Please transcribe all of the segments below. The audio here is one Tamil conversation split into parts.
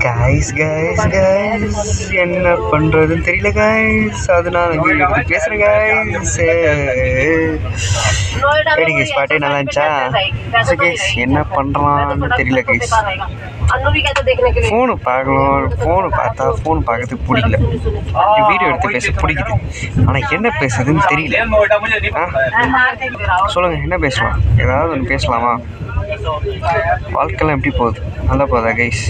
guys என்ன பண்றதுன்னு தெரியல guys. அதனால வீடியோ எடுத்து பேசுறேன் guys. எப்படி guys பாட்டே நல்லா இருந்துச்சா? guys என்ன பண்றான்னு தெரியல guys. ஃபோனு பார்க்கணும், ஃபோனு பார்த்தா ஃபோன் பார்க்கறதுக்கு பிடிக்கல, வீடியோ எடுத்து பேச பிடிக்குது, ஆனால் என்ன பேசுறதுன்னு தெரியல. சொல்லுங்க, என்ன பேசலாம்? ஏதாவது ஒன்று பேசலாமா? வாழ்க்கைலாம் எப்படி போகுது? நல்லா போதா கைஸ்?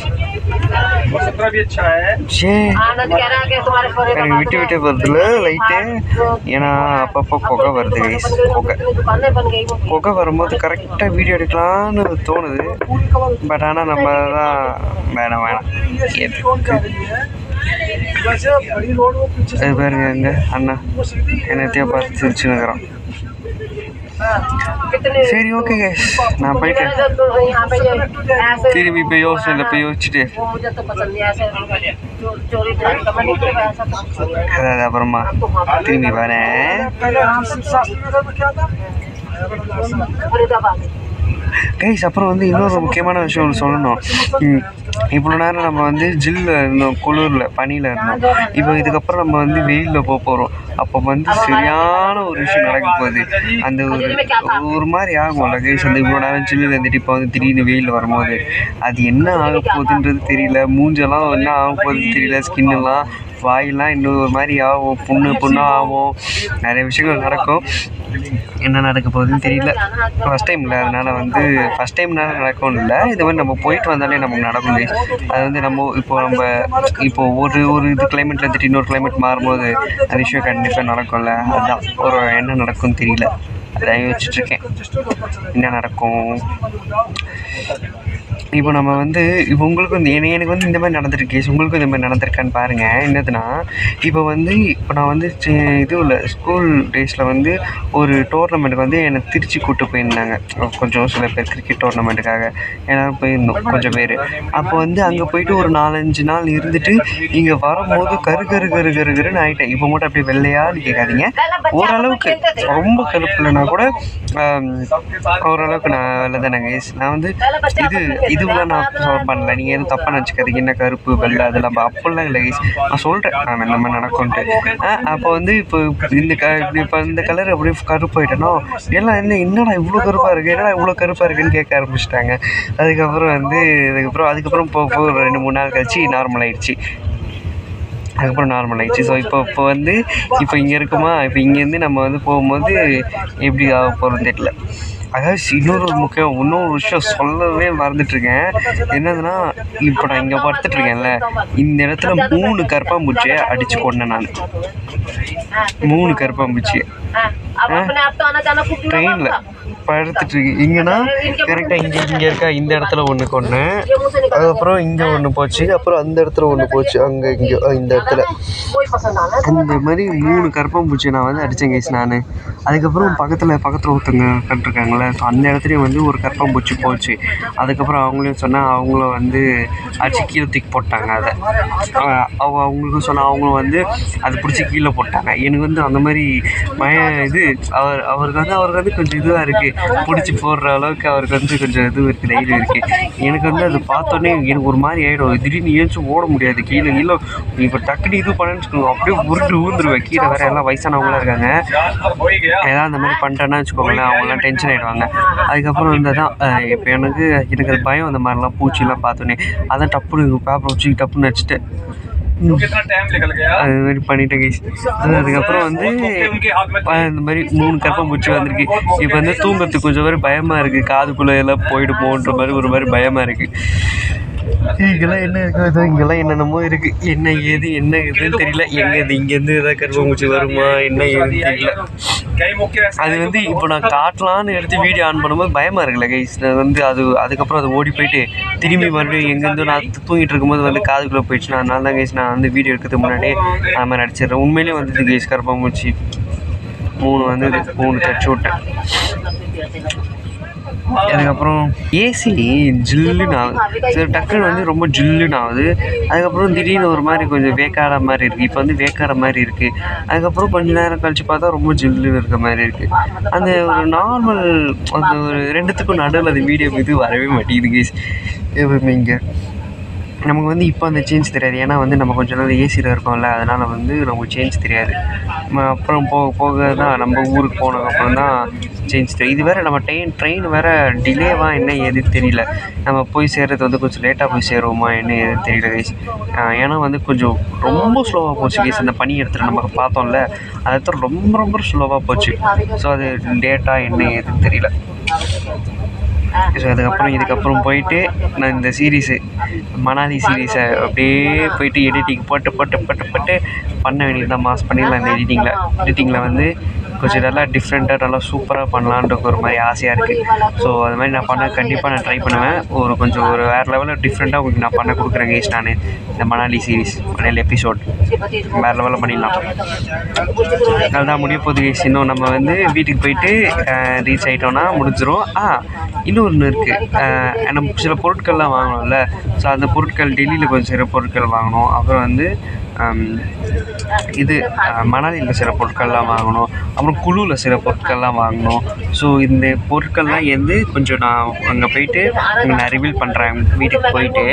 எனக்கு விட்டு விட்டு வருதுல லைட்டு, ஏன்னா அப்பப்போ புகை வருது கைஸ். புகை வரும்போது கரெக்டாக வீடியோ எடுக்கலான்னு தோணுது. பட் ஆனால் நம்ம தான் வேணாம் அது பாருங்க, எங்க அண்ணா என்னத்தையோ பார்த்து சிரிச்சுன்னுக்குறான். சரி ஓகே கைஸ், நான் போயிட்டேன். திரும்பி போய் யோசிச்சுட்டு அதாவது அப்புறமா திரும்பி வரேன் கைஸ். அப்புறம் வந்து இன்னொரு முக்கியமான விஷயம் ஒன்று சொல்லணும். இவ்வளோ நேரம் நம்ம வந்து ஜில்லில் இருந்தோம், குளிரில் பனியில் இருந்தோம். இப்போ இதுக்கப்புறம் நம்ம வந்து வெயிலில் போகிறோம். அப்போ வந்து சரியான ஒரு விஷயம் நடக்க போகுது. அந்த ஒரு மாதிரி ஆகும்ல கைஸ். அந்த இவ்வளோ நேரம் ஜில்லில் இருந்துட்டு இப்போ வந்து திடீர்னு வெயிலில் வரும்போது அது என்ன ஆக போகுதுன்றது தெரியல. மூஞ்செல்லாம் என்ன ஆக போகுதுன்னு தெரியல. ஸ்கின்னெல்லாம், வாயெல்லாம் இன்னும் ஒரு மாதிரி ஆகும், புண்ணாக ஆகும். நிறைய விஷயங்கள் நடக்கும். என்ன நடக்க போகுதுன்னு தெரியல. ஃபஸ்ட் டைம் இல்லை, அதனால் வந்து ஃபஸ்ட் டைம்னால நடக்கும்னு இல்லை, இது மாதிரி நம்ம போயிட்டு வந்தாலே நமக்கு நடக்கும். அது வந்து நம்ம இப்போ ஒரு இது கிளைமேட்டில் இருந்துட்டு இன்னொரு கிளைமேட் மாறும்போது அந்த விஷயம் கண்டிப்பாக நடக்கும்ல. அதுதான் ஒரு என்ன நடக்கும்னு தெரியல, அதான் யோசிச்சுட்ருக்கேன் என்ன நடக்கும். இப்போ நம்ம வந்து இப்போ உங்களுக்கு வந்து எனக்கு வந்து இந்த மாதிரி நடந்திருக்கு, உங்களுக்கும் இந்த மாதிரி நடந்திருக்கான்னு பாருங்கள். என்னதுன்னா, இப்போ நான் வந்து இதுவில் ஸ்கூல் டேஸில் வந்து ஒரு டோர்னமெண்ட்டுக்கு வந்து என்னை திருச்சி கூப்பிட்டு போயிருந்தாங்க. கொஞ்சம் சில பேர் கிரிக்கெட் டோர்னமெண்ட்டுக்காக எல்லோரும் போயிருந்தோம், கொஞ்சம் பேர். அப்போ வந்து அங்கே போயிட்டு ஒரு 4-5 நாள் இருந்துட்டு இங்கே வரும்போது கருன்னு ஆகிட்டேன். இப்போ மட்டும் அப்படியே வெள்ளையான்னு கேட்காதீங்க, ஓரளவுக்கு ரொம்ப கருப்பு இல்லைனா கூட ஓரளவுக்கு நான் வெள்ளை தானே கைஸ். நான் வந்து இதுவெல்லாம் நான் சொல்ல பண்ணல, நீங்கள் எதுவும் தப்பாக நினச்சிக்காதீங்க. என்ன கருப்பு வெள்ளை அதெல்லாம் அப்படிலாம் இல்லை கைஸ், நான் சொல்கிறேன் நான் இந்த மாதிரி நடக்கும்ன்ட்டு. அப்போ வந்து இப்போ இந்த கலர் அப்படியே கருப்பு ஆகிட்டேனோ, எல்லாம் என்னடா இவ்வளோ கருப்பாக இருக்குது, என்னடா இவ்வளோ கருப்பாக இருக்குன்னு கேட்க ஆரம்பிச்சிட்டாங்க. அதுக்கப்புறம் போக 2-3 நாள் கழிச்சு நார்மல் ஆகிடுச்சு. ஸோ இப்போ வந்து இப்போ இங்கே இருக்குமா, இப்போ இங்கேருந்து நம்ம வந்து போகும்போது எப்படி ஆக போகிறோன்னு தெரியல. அதாவது இன்னொரு விஷயம் சொல்லவே மறந்துட்டுருக்கேன். என்னதுன்னா, இப்போ நான் இங்கே படுத்துட்ருக்கேன்ல, இந்த இடத்துல 3 கருப்பாம்பூச்சியை அடித்து கொண்டேன் நான். 3 கருப்பாம்பூச்சியை ட்ரெயினில் படுத்துட்ருக்கு. இங்கேனா கரெக்டாக இங்கே இருக்கா, இந்த இடத்துல ஒன்று கொண்டேன். அதுக்கப்புறம் இங்கே ஒன்று போச்சு, அப்புறம் அந்த இடத்துல ஒன்று போச்சு, அங்கே இங்கே இந்த இடத்துல. அந்த மாதிரி 3 கருப்பாம்பூச்சியை நான் வந்து அடித்தேன் கைஸ் நான். அதுக்கப்புறம் பக்கத்தில் ஒருத்தங்க கட்டிருக்காங்களே, ஸோ அந்த இடத்துலையும் வந்து ஒரு கருப்பாம்பூச்சி போச்சு. அதுக்கப்புறம் அவங்களையும் சொன்னால் அவங்களும் வந்து அடிச்சு கீழே தூக்கி போட்டாங்க. அதை அவங்களுக்கும் சொன்னால் அவங்களும் வந்து அதை பிடிச்சி கீழே போட்டாங்க. எனக்கு வந்து அந்த மாதிரி அவருக்கு வந்து கொஞ்சம் இதுவாக இருக்குது, பிடிச்சி போடுற அளவுக்கு அவருக்கு வந்து கொஞ்சம் இது இருக்குது, தைரியம் இருக்குது. எனக்கு வந்து அது பார்த்தோன்னே எனக்கு ஒரு மாதிரி ஆகிடும். திடீர்னு ஏன்ச்சும் ஓட முடியாது, கீழே இப்போ டக்குனு இது பண்ணேன்னு வச்சுக்கோங்க, அப்படியே உருட்டு ஊந்துருவேன் கீழே. வேறு எல்லாம் வயசானவங்களாம் இருக்காங்க, ஏதாவது அந்த மாதிரி பண்ணிட்டேன்னா வச்சுக்கோங்களேன், அவங்களாம் டென்ஷன் ஆகிடுவாங்க. அதுக்கப்புறம் வந்து தான் இப்போ எனக்கு அது பயம், அந்த மாதிரிலாம் பூச்சிலாம் பார்த்தோன்னே. அதான் டப்புன்னு பேப்பர் வச்சு டப்புன்னு வச்சுட்டேன். அது மாதிரி பண்ணிட்டேன் கைஸ். அதுக்கப்புறம் வந்து இந்த மாதிரி 3 கருப்பாம்பூச்சி வந்திருக்கு. இப்போ வந்து தூங்கிறதுக்கு கொஞ்சம் மாதிரி பயமாக இருக்குது, காதுக்குள்ளே எல்லாம் போயிடுமோன்ற மாதிரி ஒரு மாதிரி பயமாக இருக்குது. இங்கெல்லாம் என்ன இருக்குது, இங்கெல்லாம் என்னென்னமோ இருக்குது, என்ன இதுன்னு தெரியல. இங்கேருந்து ஏதாவது கருப்பாம்பூச்சி வருமா என்ன ஏதுன்னு தெரியல. அது வந்து இப்போ நான் காட்டலான்னு எடுத்து வீடியோ ஆன் பண்ணும்போது பயமாக இருக்குல்ல கைஸ். நான் வந்து அதுக்கப்புறம் அது ஓடி போயிட்டு திரும்பி மறுபடியும் எங்கேருந்து நான் தூங்கிட்டு இருக்கும்போது வந்து காதுக்குள்ளே போயிடுச்சுன்னா, அதனால தான் கைஸ் நான் வந்து வீடியோ எடுக்கிறதுக்கு முன்னாடியே அந்த மாதிரி அடிச்சிடுறேன். உண்மையிலேயே வந்தது கைஸ் கருப்பாம்பூச்சி 3 தச்சு விட்டேன். அதுக்கப்புறம் ஏசி ஜில்லுன்னு ஆகுது, சரி டக்குன்னு வந்து ரொம்ப ஜில்லுன்னு ஆகுது. அதுக்கப்புறம் திடீர்னு ஒரு மாதிரி கொஞ்சம் வேக்காட மாதிரி இருக்குது. இப்போ வந்து வேக்காட மாதிரி இருக்குது. அதுக்கப்புறம் கொஞ்சம் நேரம் கழிச்சு பார்த்தா ரொம்ப ஜில்லுன்னு இருக்க மாதிரி இருக்குது. அந்த ஒரு நார்மல் அந்த ஒரு 2த்துக்கும் நடுவில் அந்த வீடியோ இது வரவே மாட்டேங்குது கைஸ். எப்பவுமே இங்கே நமக்கு வந்து இப்போ அந்த சேஞ்ச் தெரியாது. ஏன்னா வந்து நம்ம கொஞ்ச நாள் ஏசியில் இருக்கோம்ல, அதனால் வந்து நமக்கு சேஞ்ச் தெரியாது. அப்புறம் போக போக தான் நம்ம ஊருக்கு போனதுக்கப்புறம் தான் சேஞ்ச் தெரியும். இது வேறு நம்ம ட்ரெயின் வேறு டிலேவா என்ன ஏதுன்னு தெரியல. நம்ம போய் சேர்றது வந்து கொஞ்சம் லேட்டாக போய் சேருவோமா என்ன ஏதுன்னு தெரியல கைஸ். ஏன்னா வந்து கொஞ்சம் ரொம்ப ஸ்லோவாக போச்சு கைஸ். அந்த பனி இடத்துல நம்ம பார்த்தோம்ல, அது ரொம்ப ரொம்ப ஸ்லோவாக போச்சு. ஸோ அது லேட்டாக என்ன ஏதுன்னு தெரியல. ஸோ இதுக்கப்புறம் போயிட்டு நான் இந்த சீரீஸு மணாலி சீரீஸை அப்படியே போயிட்டு எடிட்டிங் போட்டு பண்ண வேண்டியது தான். மாஸ் பண்ணிடலாம். இந்த எடிட்டிங்கில் வந்து கொஞ்சம் நல்லா டிஃப்ரெண்ட்டாக நல்லா சூப்பராக பண்ணலான்ற ஒரு மாதிரி ஆசையாக இருக்குது. ஸோ அது மாதிரி நான் கண்டிப்பாக நான் ட்ரை பண்ணுவேன். கொஞ்சம் வேறு லெவலில் டிஃப்ரெண்ட்டாக உங்களுக்கு நான் பண்ண கொடுக்குறேன் கைஸ். நான் இந்த மணாலி சீரீஸ் மணாலி எபிசோட் வேறு லெவலில் பண்ணிடலாம். அதுதான் முடிய போகுது கைஸ். இன்னும் நம்ம வந்து வீட்டுக்கு போயிட்டு ரீச் ஆகிட்டோன்னா முடிஞ்சிடும். இன்னொன்று இருக்குது, நம்ம சில பொருட்கள்லாம் வாங்கணும்ல. ஸோ அந்த பொருட்கள் டெல்லியில் கொஞ்சம் சில பொருட்கள் வாங்கணும். அப்புறம் வந்து இது மணாலியில் சில பொருட்கள்லாம் வாங்கணும். அப்புறம் குழுவில் சில பொருட்கள்லாம் வாங்கணும். ஸோ இந்த பொருட்கள்லாம் வந்து கொஞ்சம் நான் அங்கே போயிட்டு நான் ரிவீல் பண்ணுறேன் வீட்டுக்கு போயிட்டு.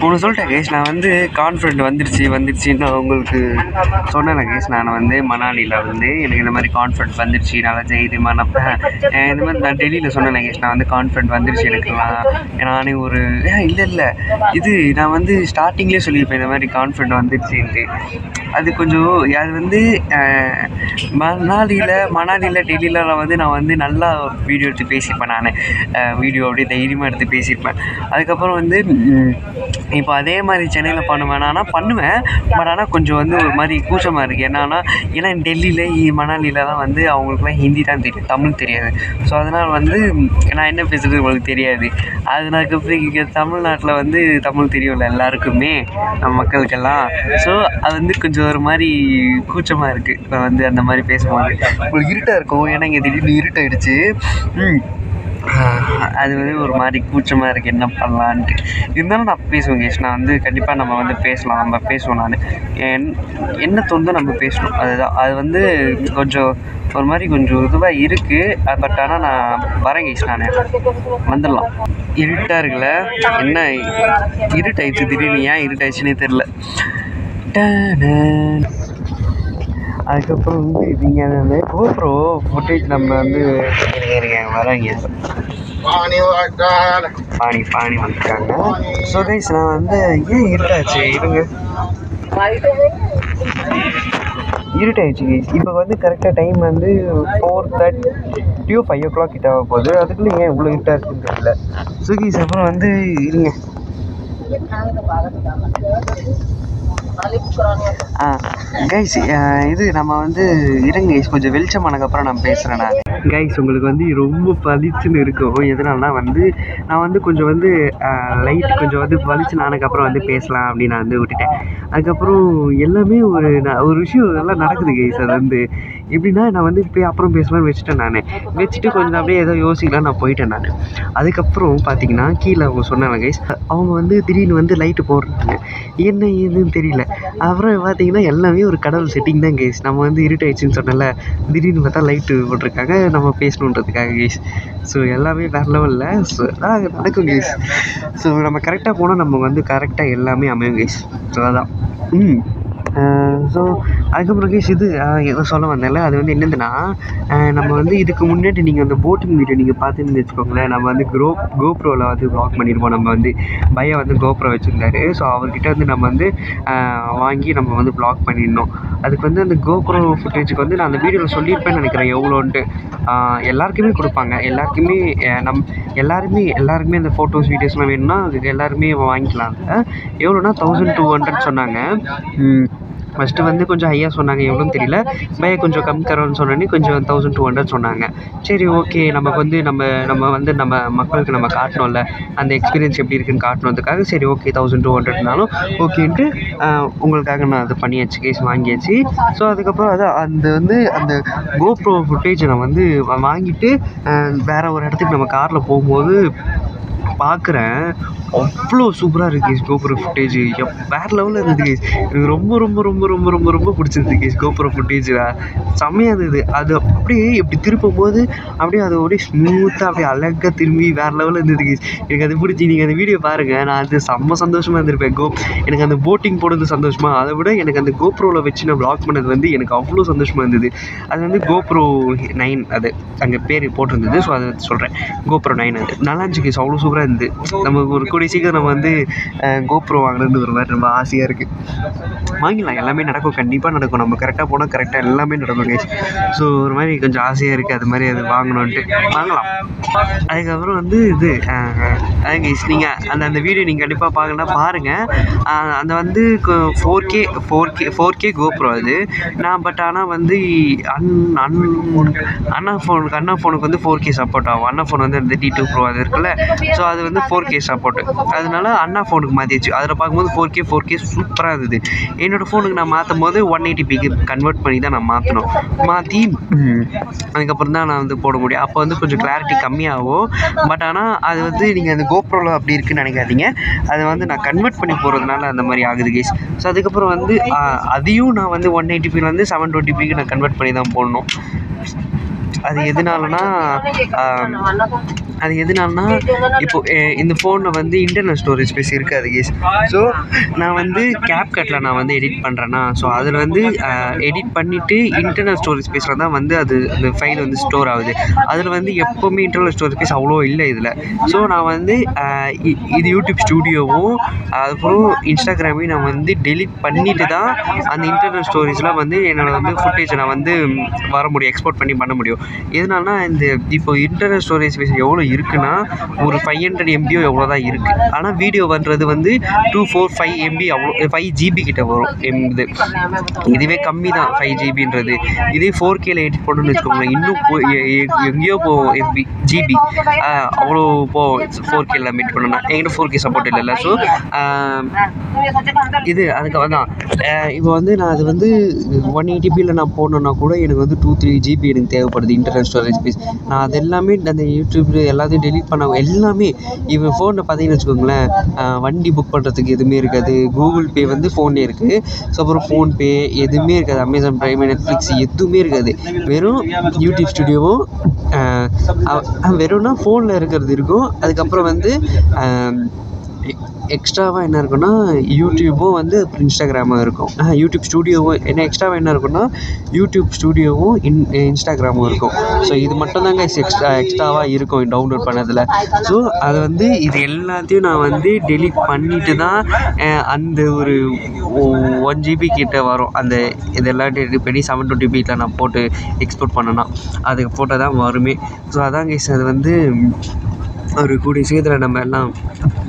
ஒன்று சொல்லிட்டேன் கேஸ், நான் வந்து கான்ஃபிடென்ட் வந்துருச்சுன்னு நான் உங்களுக்கு சொன்னேன் கேஸ். நான் வந்து மணாலியில் வந்து எனக்கு இந்த மாதிரி கான்ஃபிடென்ட் வந்துருச்சு, நல்லா தைரியமாக இந்த மாதிரி நான் டெல்லியில் சொன்னேன் கேஸ். நான் வந்து கான்ஃபிடென்ட் வந்துருச்சு எனக்குலாம். நானே ஒரு இல்லை இது நான் வந்து ஸ்டார்டிங்லேயே சொல்லியிருப்பேன் இந்த மாதிரி கான்ஃபிடென்ட் வந்துருச்சுன்ட்டு. அது கொஞ்சம் அது வந்து மணாலியில் டெல்லியில் வந்து நான் வந்து நல்லா வீடியோ எடுத்து பேசியிருப்பேன். நான் வீடியோ அப்படியே தைரியமாக எடுத்து பேசியிருப்பேன். அதுக்கப்புறம் வந்து இப்போ அதே மாதிரி சென்னையில் பண்ணுவேன். பட் ஆனால் கொஞ்சம் வந்து ஒரு மாதிரி கூச்சமாக இருக்குது. ஏன்னா டெல்லியில் மணாலியிலலாம் வந்து அவங்களுக்குலாம் ஹிந்தி தான் தெரியும், தமிழ் தெரியாது. ஸோ அதனால் வந்து நான் என்ன பேசுகிறது உங்களுக்கு தெரியாது. அதுக்கப்புறம் இங்கே தமிழ்நாட்டில் வந்து தமிழ் தெரியும்ல எல்லாருக்குமே, நம்ம மக்களுக்கெல்லாம். ஸோ அது வந்து கொஞ்சம் ஒரு மாதிரி கூச்சமாக இருக்குது. இப்போ வந்து அந்த மாதிரி பேசும்போது உங்களுக்கு இருட்டாக இருக்கும். ஏன்னா இங்கே திடீர்னு இருட்டாயிடுச்சு. அது வந்து ஒரு மாதிரி கூச்சமாக இருக்குது என்ன பண்ணலான்ட்டு. இருந்தாலும் நான் பேசுவேன் கேஷ். நான் வந்து கண்டிப்பாக நம்ம வந்து பேசலாம், நம்ம பேசுவோம். நான் என்ன தோணுதோ நம்ம பேசணும். அதுதான் அது வந்து கொஞ்சம் ஒரு மாதிரி கொஞ்சம் இதுவாக இருக்குது. பட் ஆனால் நான் வரேன் கேஷ், நான் வந்துடலாம். இருட்டாக இருக்குல்ல, என்ன இருட்டாயிடுச்சு திடீர்னு, ஏன் இருட்டாயிடுச்சுன்னே தெரில. அதுக்கப்புறம் வந்து நீங்கள் அந்த கோப்ரோ ஃபுட்டேஜ் நம்ம வந்து வராங்க பாணி வந்துட்டாங்க. ஸோ கைஸ் நான் வந்து ஏன் இருட்டாச்சு இருட்டாயிடுச்சு கைஸ். இப்போ வந்து கரெக்டாக டைம் வந்து 4:30 5 o'clock கிட்ட ஆக போகுது. அதுக்குள்ளே ஏன் இவ்வளோ இருட்டாக இருக்குன்னு தெரியல. ஸோ கைஸ் அப்புறம் வந்து இருங்க கைஸ், இது நம்ம வந்து இருங்க கைஸ், கொஞ்சம் வெளிச்சமானதுக்கப்புறம் நான் பேசுகிறேன். நான் கைஸ் உங்களுக்கு வந்து ரொம்ப பளிச்சுன்னு இருக்கும். எதனால்னா வந்து நான் வந்து கொஞ்சம் வந்து லைட் கொஞ்சம் வந்து பளிச்சுன்னு ஆனதுக்கப்புறம் வந்து பேசலாம் அப்படின்னு நான் வந்து விட்டுட்டேன். அதுக்கப்புறம் எல்லாமே ஒரு விஷயம் நல்லா நடக்குது கைஸ். அது வந்து எப்படின்னா, நான் வந்து இப்போ அப்புறம் பேசலாம்னு வச்சுட்டேன். நான் வச்சுட்டு கொஞ்சம் அப்படியே ஏதோ யோசிக்கலாம் நான் போயிட்டேன். நான் அதுக்கப்புறம் பார்த்தீங்கன்னா கீழே அவங்க சொன்னாங்க கைஸ், அவங்க வந்து திடீர்னு வந்து லைட்டு போடுறாங்க, என்ன ஏதுன்னு தெரியல. அப்புறம் பார்த்தீங்கன்னா எல்லாமே ஒரு கடவுள் செட்டிங் தான் கைஸ். நம்ம வந்து இருட்டாயிடுச்சுன்னு சொன்னல, திடீர்னு பார்த்தா லைட்டு போட்டிருக்காங்க நம்ம பேசணுன்றதுக்காக கைஸ். ஸோ எல்லாமே வேறு லெவலில் ஸோ நடக்கும் கைஸ். ஸோ நம்ம கரெக்டாக போனால் நம்ம வந்து கரெக்டாக எல்லாமே அமையும் கைஸ். ஸோ அதான் ஸோ அதுக்கப்புறம் கைஸ் இது எதோ சொல்ல வந்தேன்ல, அது வந்து என்னதுன்னா, நம்ம வந்து இதுக்கு முன்னாடி நீங்கள் அந்த போட்டிங் வீடியோ நீங்கள் பார்த்துன்னு வச்சுக்கோங்களேன். நம்ம வந்து கோப்ரோவில் வந்து வ்ளாக் பண்ணியிருப்போம். நம்ம வந்து பையா வந்து கோப்ரோ வச்சுருந்தாரு. ஸோ அவர்கிட்ட வந்து நம்ம வந்து வாங்கி நம்ம வந்து வ்ளாக் பண்ணியிருந்தோம். அதுக்கு வந்து அந்த கோப்ரோ ஃபுட்டேஜுக்கு வந்து நான் அந்த வீடியோவில் சொல்லியிருப்பேன்னு நினைக்கிறேன் எவ்வளோன்ட்டு. எல்லாருக்குமே கொடுப்பாங்க, எல்லாருமே அந்த ஃபோட்டோஸ் வீடியோஸ்லாம் வேணும்னா அதுக்கு எல்லாருமே வாங்கிக்கலாம். எவ்வளோனா 1200 சொன்னாங்க. ஃபஸ்ட்டு வந்து கொஞ்சம் ஹையாக சொன்னாங்க, எவ்வளோன்னு தெரியல. பையா கொஞ்சம் கம்மி தரோன்னு சொன்னோன்னே கொஞ்சம் 1200 சொன்னாங்க. சரி ஓகே, நமக்கு வந்து நம்ம வந்து நம்ம மக்களுக்கு நம்ம காட்டணும்ல, அந்த எக்ஸ்பீரியன்ஸ் எப்படி இருக்குன்னு காட்டணுன்றதுக்காக சரி ஓகே 1200 ஓகேன்ட்டு உங்களுக்காக நான் அது பண்ணியாச்சு கேஸ், வாங்கியாச்சு. ஸோ அதுக்கப்புறம் அந்த கோப்ரோ ஃபுட்டேஜை நான் வந்து வாங்கிட்டு வேறு ஒரு இடத்துக்கு நம்ம காரில் போகும்போது பார்க்குறேன். அவ்வளோ சூப்பராக இருக்குது கேஸ் கோப்ரோ ஃபுட்டேஜ். வேறு லெவலில் இருந்தது கேஸ். எனக்கு ரொம்ப ரொம்ப ரொம்ப ரொம்ப ரொம்ப ரொம்ப பிடிச்சிருந்தது கேஸ் கோப்ரோ ஃபுட்டேஜில். செம்மையாக இருந்தது. அது அப்படியே இப்படி திருப்பும் போது அப்படியே அது அப்படியே ஸ்மூத்தாக அப்படியே அழகாக திரும்பி வேறு லெவலில் இருந்தது கேஸ். எனக்கு அது பிடிச்சி நீங்கள் அந்த வீடியோ பாருங்கள். நான் அது செம்ம சந்தோஷமாக இருந்திருப்பேன். எனக்கு அந்த போட்டிங் போடுறது சந்தோஷமாக, அதை விட எனக்கு அந்த கோப்ரோவில் வச்சு நான் வ்ளாக் பண்ணது வந்து எனக்கு அவ்வளோ சந்தோஷமாக இருந்தது. அது வந்து GoPro 9 அது அங்கே பேர் போட்டிருந்தது. ஸோ அதை சொல்கிறேன், GoPro 9 அது நல்லா இருந்துச்சு கேஸ். அவ்வளோ சூப்பராக இருந்தது. நம்ம ஒரு கூடிய சீக்கிரம் நம்ம வந்து GoPro வாங்கணுன்னு ஒரு மாதிரி ரொம்ப ஆசையாக இருக்குது. வாங்கிடலாம், எல்லாமே நடக்கும், கண்டிப்பாக நடக்கும். நம்ம கரெக்டாக போனால் கரெக்டாக எல்லாமே நடக்கும் கேஸ். ஸோ ஒரு மாதிரி கொஞ்சம் ஆசையாக இருக்குது அது மாதிரி அது வாங்கணுன்ட்டு. வாங்கலாம். அதுக்கப்புறம் வந்து இது அதான் கேஸ், நீங்கள் அந்த வீடியோ நீங்கள் கண்டிப்பாக பார்க்கணுன்னா பாருங்கள். அந்த வந்து 4K GoPro அது நான். பட் ஆனால் வந்து அண்ணா ஃபோனுக்கு வந்து 4K சப்போர்ட் ஆகும். அண்ணா ஃபோன் வந்து இந்த D2 Pro அது இருக்குல்ல, ஸோ அது வந்து 4K சப்போர்ட்டு. அதனால அண்ணா ஃபோனுக்கு மாற்றிடுச்சு. அதில் பார்க்கும்போது 4K சூப்பராக இருந்தது. என்னோடய ஃபோனுக்கு நான் மாற்றும் போது 180pக்கு கன்வெர்ட் பண்ணி தான் நான் மாற்றணும். மாற்றி அதுக்கப்புறம் தான் நான் வந்து போட முடியும். அப்போ வந்து கொஞ்சம் கிளாரிட்டி கம்மியாகும். பட் ஆனால் அது வந்து நீங்கள் அந்த GoProவில் அப்படி இருக்குன்னு நினைக்காதீங்க. அதை வந்து நான் கன்வெர்ட் பண்ணி போகிறதுனால அந்த மாதிரி ஆகுது கேஸ். ஸோ அதுக்கப்புறம் வந்து அதையும் நான் வந்து 180pல வந்து 720pக்கு நான் கன்வெர்ட் பண்ணி தான் போடணும். அது எதனாலனா இப்போது இந்த ஃபோனில் வந்து இன்டர்னல் ஸ்டோரேஜ் ஸ்பேஸ் இருக்காது கேஸ். ஸோ நான் வந்து CapCutல நான் வந்து எடிட் பண்ணுறேன்னா, ஸோ அதில் வந்து எடிட் பண்ணிவிட்டு இன்டர்னல் ஸ்டோரேஜ் ஸ்பேஸில் தான் வந்து அந்த ஃபைல் வந்து ஸ்டோர் ஆகுது. அதில் வந்து எப்போவுமே இன்டர்னல் ஸ்டோரேஜ் ஸ்பேஸ் அவ்வளோ இல்லை இதில். ஸோ நான் வந்து இது யூடியூப் ஸ்டூடியோவும் அதுக்கப்புறம் இன்ஸ்டாகிராமையும் நான் வந்து டெலிட் பண்ணிவிட்டு தான் அந்த இன்டர்னல் ஸ்டோரேஜ்லாம் வந்து என்னோட வந்து ஃபுட்டேஜை நான் வந்து வர முடியும், எக்ஸ்போர்ட் பண்ணி பண்ண முடியும். எதனாலனா இப்போ இன்டர்னல் ஸ்டோரேஜ் ஸ்பேஸ் எவ்வளோ இருக்குன்னா ஒரு 500 MB எவ்வளோ தான் இருக்குது. ஆனால் வீடியோ பண்ணுறது வந்து 245 MB அவ்வளோ 5 GB கிட்ட வரும். இதுவே கம்மி தான் 5 GBன்றது. இதே 4Kல எடிட் பண்ணணும்னு வச்சுக்கோங்களேன், இன்னும் எங்கேயோ போகும் GB அவ்வளோ போகும் 4Kல எடிட் பண்ணணும்னா. என்கிட்ட 4K சப்போர்ட் இல்லைல்ல. ஸோ இது அதுக்காக தான் இப்போ வந்து நான் அது வந்து 180pல நான் போடணுன்னா கூட எனக்கு வந்து 2-3 GB எனக்கு தேவைப்படுது இன்டர்னல் ஸ்டோரேஜ் ஸ்பேஸ். நான் அது எல்லாமே அந்த யூடியூப் எல்லாத்தையும் டெலிட் பண்ண எல்லாமே இவன் ஃபோனில் பார்த்தீங்கன்னு வச்சுக்கோங்களேன், வண்டி புக் பண்ணுறதுக்கு எதுவுமே இருக்காது. கூகுள் பே வந்து ஃபோன்லேயே இருக்குது. ஸோ அப்புறம் ஃபோன்பே எதுவுமே இருக்காது. அமேசான் ப்ரைம், நெட்ஃப்ளிக்ஸ் எதுவுமே இருக்காது. வெறும் யூடியூப் ஸ்டுடியோவும் வெறும்னா ஃபோனில் இருக்கிறது இருக்கும். அதுக்கப்புறம் வந்து எக்ஸ்ட்ராவாக என்ன இருக்குன்னா யூடியூபும் வந்து இன்ஸ்டாகிராமும் இருக்கும். யூடியூப் ஸ்டூடியோவும் என்ன எக்ஸ்ட்ராவாக என்ன இருக்குன்னா யூடியூப் ஸ்டூடியோவும் இன்ஸ்டாகிராமும் இருக்கும். ஸோ இது மட்டும்தாங்க எக்ஸ்ட்ராவாக இருக்கும் டவுன்லோட் பண்ணதில். ஸோ அது வந்து இது எல்லாத்தையும் நான் வந்து டெலிட் பண்ணிட்டு தான் அந்த ஒரு 1 GB கிட்ட வரும். அந்த இதெல்லாம் டெலிட் பண்ணி 720pல நான் போட்டு எக்ஸ்போர்ட் பண்ணேன்னா அதுக்கு போட்டால் தான் வருமே. ஸோ அதான் கைஸ், அது வந்து ஒரு கூடிய சீக்கிரத்தில்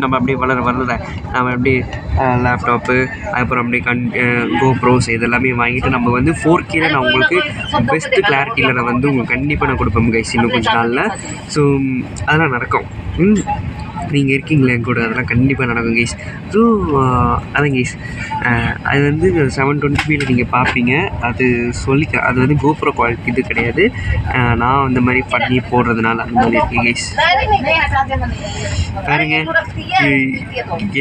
நம்ம அப்படியே வளர நம்ம அப்படியே லேப்டாப்பு அதுக்கப்புறம் அப்படியே GoPros இதெல்லாமே வாங்கிட்டு நம்ம வந்து 4Kல நான் உங்களுக்கு பெஸ்ட்டு கிளாரிட்டியில் நான் வந்து உங்களுக்கு கண்டிப்பாக நான் கொடுப்பேன் கைஸ் இன்னும் கொஞ்சம் நாளில். ஸோ அதெல்லாம் நடக்கும். நீங்கள் இருக்கீங்களே என் கூட, அதெல்லாம் கண்டிப்பாக நடக்கும் கைஸ். ஸோ அதான் கைஸ், அது வந்து 720pல நீங்கள் பார்ப்பீங்க. அது அது வந்து GoPro குவாலிட்டி இது கிடையாது. நான் அந்த மாதிரி பண்ணி போடுறதுனால அந்த மாதிரி இருக்கு கைஸ். பாருங்க,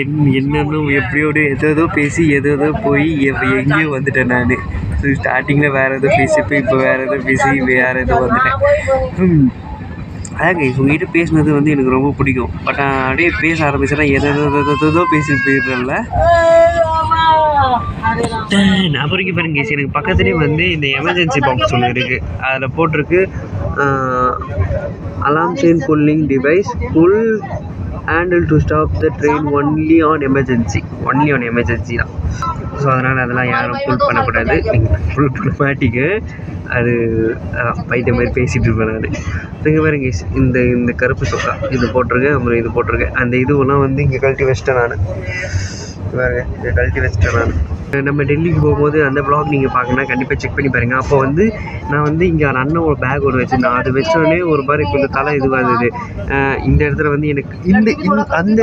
என்னன்னு எப்படியோடு ஏதோ பேசி ஏதோ போய் எங்கேயோ வந்துட்டேன் நான். ஸோ ஸ்டார்டிங்கில் வேறு எதோ பேசி இப்போ வேறு எதோ பேசி வேறு எதோ வந்துட்டேன். அதாங்க உங்கள்கிட்ட பேசுனது வந்து எனக்கு ரொம்ப பிடிக்கும். பட் அப்படியே பேச ஆரம்பிச்சேன்னா எதோ பேசி போயிடுறேன்ல. அப்புறம் பாருங்க கேஸ், எனக்கு பக்கத்துலேயே வந்து இந்த எமர்ஜென்சி பாக்ஸ் ஒன்று இருக்குது. அதில் போட்டிருக்கு alarm chain pulling device pull handle to stop the train only on emergency தான். ஸோ அதனால் அதெல்லாம் யாரும் புல் பண்ணக்கூடாது. நீங்கள் புல் பண்ண மாட்டீங்க. அது பைத்திய மாதிரி பேசிகிட்டு இருப்பேன் நான். இங்கே பாருங்க இந்த கருப்பு சொக்கா இது போட்டிருக்கேன், அப்புறம் இது போட்டிருக்கேன். அந்த இதுவெல்லாம் வந்து இங்கே கழட்டி வச்சிட்டேன் நான். வேறு இதை கழட்டி வச்சுட்டேன் நான். நம்ம டெல்லிக்கு போகும்போது அந்த வ்ளாக் நீங்கள் பார்க்கணுன்னா கண்டிப்பாக செக் பண்ணி பாருங்கள். அப்போ வந்து நான் வந்து இங்கே ஒரு அண்ணன் ஒரு பேக் ஒரு வச்சுருந்தேன். அது வச்சோடனே ஒரு மாதிரி கொஞ்சம் தலை இதுவாக இருந்தது. இந்த இடத்துல வந்து எனக்கு அந்த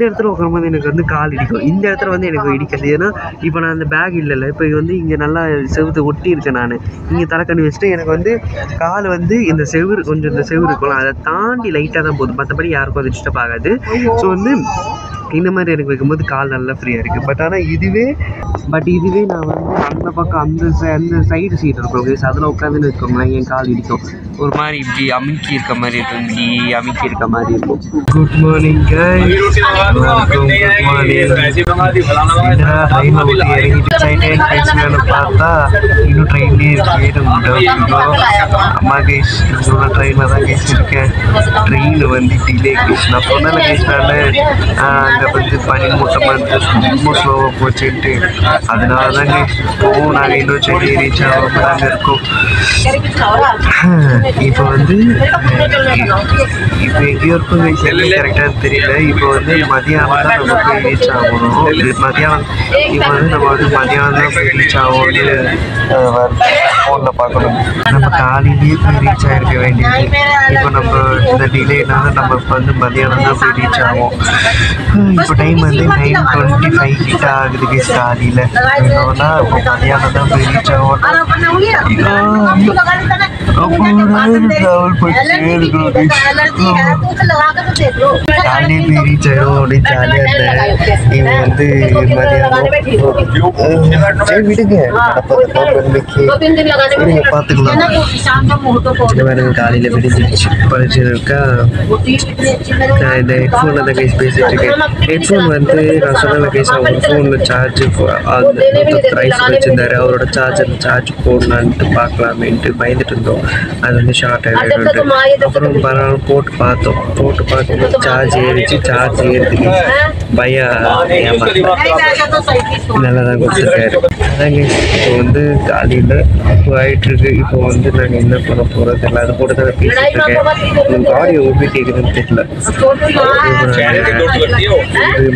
இடத்துல உட்காரும்போது எனக்கு வந்து கால் இடிக்கும். இந்த இடத்துல வந்து எனக்கு இடிக்காது. ஏன்னா இப்போ நான் அந்த பேக் இல்லைல்ல, இப்போ வந்து இங்கே நல்லா செவுத்து ஒட்டி இருக்கேன். நான் இங்கே தலைக்கண்ணி வச்சுட்டு எனக்கு வந்து கால் வந்து இந்த செவுறு கொஞ்சம் இந்த செவுறு இருக்கும்ல, அதை தாண்டி லைட்டாக தான் போகுது. மற்றபடி யாருக்கும் அது டிஸ்டர்ப் ஆகாது. ஸோ வந்து இந்த மாதிரி எனக்கு வைக்கும்போது கால் நல்லா ஃப்ரீயாக இருக்குது. பட் ஆனால் இதுவே நான் வந்து அந்த பக்கம் அந்த சைடு சீட் இருக்கும் கைஸ், அதில் உட்காந்துன்னு வச்சுக்கோங்களேன், என் கால் இடிக்கும். ஒரு மாதிரி இப்படி அமுக்கி இருக்க மாதிரி இருக்கும், இப்படி அமுக்கி இருக்க மாதிரி இருக்கும். Good morning guys, good morning. ட்ரெயினை விட்டு இறங்கிட்டு சைட்டேன் பேசுவேன்னு பார்த்தா இன்னும் ட்ரெயின்லேயே இருக்கேன். அம்மா கைஸ், இன்னும் ட்ரெயினில் தான் கைஸ் இருக்கேன். ட்ரெயின் வந்து டிலே கைஸ். நான் சொன்னேன் கைஸ், நான் அங்கே வந்து பனி மூட்டமாக இருந்து ரொம்ப ஸ்லோவாக போச்சுன்ட்டு, அதனால தான் கைஸ் இப்போவும் நாங்கள் இன்னும் சென்னை ரீச் ஆகாமல் நாங்கள் இருக்கோம். இப்போ வந்து இப்போ எங்கேயோ இருக்கும் கைஸ், எல்லாம் கரெக்டாக தெரியல. இப்போ வந்து மதியானம் தான் நம்ம போய் ரீச் ஆகணும். மதியானம் இப்போ வந்து நம்ம வந்து மதியானம் தான் போய் ரீச் ஆகணும்னு ஃபோனில் பார்க்கணும். நம்ம காலையிலேயே போய் ரீச் ஆகிருக்க வேண்டியது. இப்போ நம்ம இந்த டிலேனால நம்ம இப்போ வந்து மதியானம் தான் போய் ரீச் ஆகும். இப்போ டைம் வந்து 9:25 கிட்ட ஆகுது கைஸ் காலையில். என்னன்னா இப்போ மதியானம் தான் போய் ரீச் ஆகும். காலையிலே போய் ரீச் ஆகிடும் அப்படின்னு ஜாலியாக இருந்தேன். இவன் வந்து மதியானம் சரி விடுங்க பார்த்துக்கலாம். வேறு காலையில் விடுஞ்சிடுச்சு படிச்சிருக்கா. நான் இந்த ஹெட்ஃபோனில் தான் கைஸ் பேசிகிட்டு இருக்கேன். ஹெட்ஃபோன் வந்து நான் சொன்ன கைஸ் அவங்க ஃபோனில் சார்ஜ் அந்த 100 வச்சுருந்தாரு. அவரோட சார்ஜ் போடலான்ட்டு பார்க்கலாமேன்ட்டு பயந்துட்டு இருந்தோம். அது வந்து ஷார்ட் ஆகிடும்ட்டு. அப்புறம் பரவாயில்ல போட்டு பார்க்கும்போது சார்ஜ் ஏறிறதுக்கு பயம் நல்லா தான் கொடுத்துருக்காரு. அதாங்க இப்போ வந்து காலையில் ஆகிட்டுருக்கு. இப்போ வந்து நாங்கள் என்ன பண்ண போகிறது இல்லை, அது கூட தான் பேசிகிட்டு இருக்கேன். உங்களுக்கு ஆடியோ எப்படி கேட்குதுன்னு தெரியல.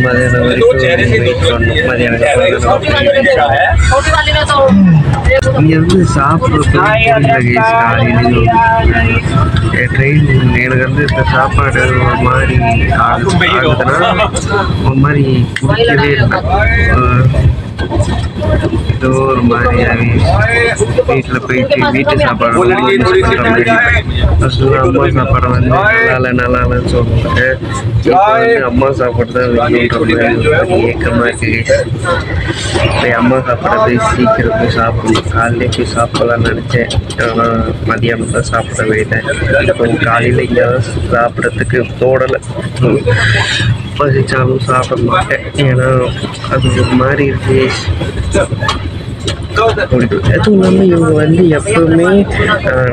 மதியானம் வரைக்கும் வெயிட் பண்ணணும். மதியானம் இங்கே வந்து சாப்பிட்றது காலையிலையும் ட்ரெயின் எனக்கு வந்து இந்த சாப்பாடு ஒரு மாதிரி ஆகுதுன்னா ஒரு மாதிரி பிடிக்கவே இல்லை. ஏதோ ஒரு மாதிரியாகவே வீட்டில் போயிட்டு வீட்டு சாப்பாடு அம்மா சாப்பாடை வந்து நல்லா இல்லைன்னு சொல்லுவாங்க. இப்போ வந்து அம்மா சாப்பாடு தான் வேணுன்ற மாதிரி ஏக்கமாக இருக்குது. போய் அம்மா சாப்பாடை போய் சீக்கிரம் போய் சாப்பிடணும். காலையிலே போய் சாப்பிடலான்னு நினச்சேன், ஆனால் மதியானம் தான் சாப்பிட போயிட்டேன். இப்போ காலையில் இங்கே சாப்பிட்றதுக்கு தோடலை. பசிச்சாலும் சாப்பிட மாட்டேன், ஏன்னா அது ஒரு மாதிரி இருக்கு. அதுவும் இல்லாமல் இவங்க வந்து எப்பவுமே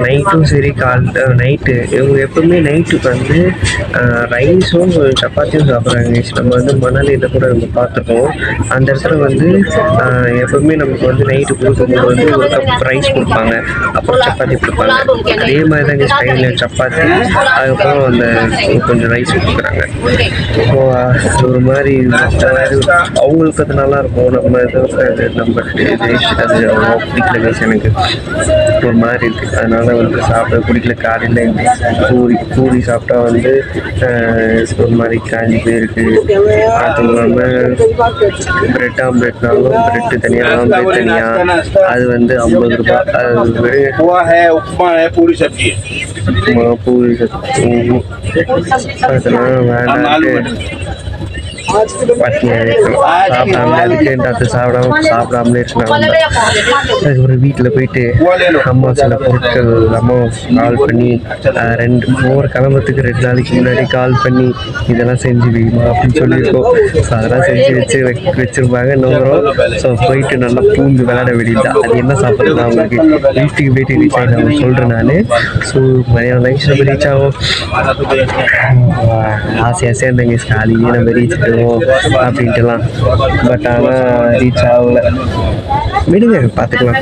நைட்டும் சரி நைட்டு இவங்க எப்பவுமே நைட்டுக்கு வந்து ரைஸும் சப்பாத்தியும் சாப்பிட்றாங்க. நம்ம வந்து மணாலியில் கூட நம்ம பார்த்துருக்கோம். அந்த இடத்துல வந்து எப்பவுமே நமக்கு வந்து நைட்டு கொடுக்கும்போது வந்து ஒரு கப் ரைஸ் கொடுப்பாங்க, அப்புறம் சப்பாத்தி கொடுப்பாங்க. அதே மாதிரி தான் இங்கே ஸ்டைலில் சப்பாத்தி அதுக்கப்புறம் அந்த கொஞ்சம் ரைஸ் கொடுக்குறாங்க. இப்போது ஒரு மாதிரி அவங்களுக்கு அது நல்லாயிருக்கும். நம்ம நம்ம அது பிடிக்கல கைஸ், எனக்கு ஒரு மாதிரி இருக்குது. அதனால் வந்து சாப்பிட பிடிக்கல. காலையில் பூரி சாப்பிட்டா வந்து ஒரு மாதிரி காஞ்சி போயிருக்கு. அதுவும் இல்லாமல் பிரெட் ஆம்லெட்னாலும் பிரெட்டு தனியாக ஆம்லெட் தனியாக, அது வந்து 50 ரூபா. அது பூரி சப்ஜி அதெல்லாம் வேண்டாம் பட்டினியாக சாப்பிடாமலே இருக்கலாம். அதுக்கப்புறம் வீட்டில் போயிட்டு அம்மா சில பொருட்கள் அம்மா கால் பண்ணி 4 கிளம்புறதுக்கு 2 நாளைக்கு முன்னாடி கால் பண்ணி இதெல்லாம் செஞ்சு வைமா அப்படின்னு சொல்லியிருக்கோம். ஸோ அதெல்லாம் செஞ்சு வச்சுருப்பாங்க. நம்புகிறோம். ஸோ போயிட்டு நல்லா பூந்து விளையாட வேண்டியது. அது என்ன சாப்பிட்றது அவங்களுக்கு வீட்டுக்கு போயிட்டு ரீச் ஆகி நான் சொல்கிறேன் நான். ஸோ மதியானம் லைஃப் நம்ம ரீச் ஆகும். ஆசையாக இருந்தேங்க காலையிலேயே நம்ம ரீச் ஆகும் அப்படின்ட்டுலாம். பட் ஆனால் ரீச் ஆகலை. விடுங்க பார்த்துக்கலாம்.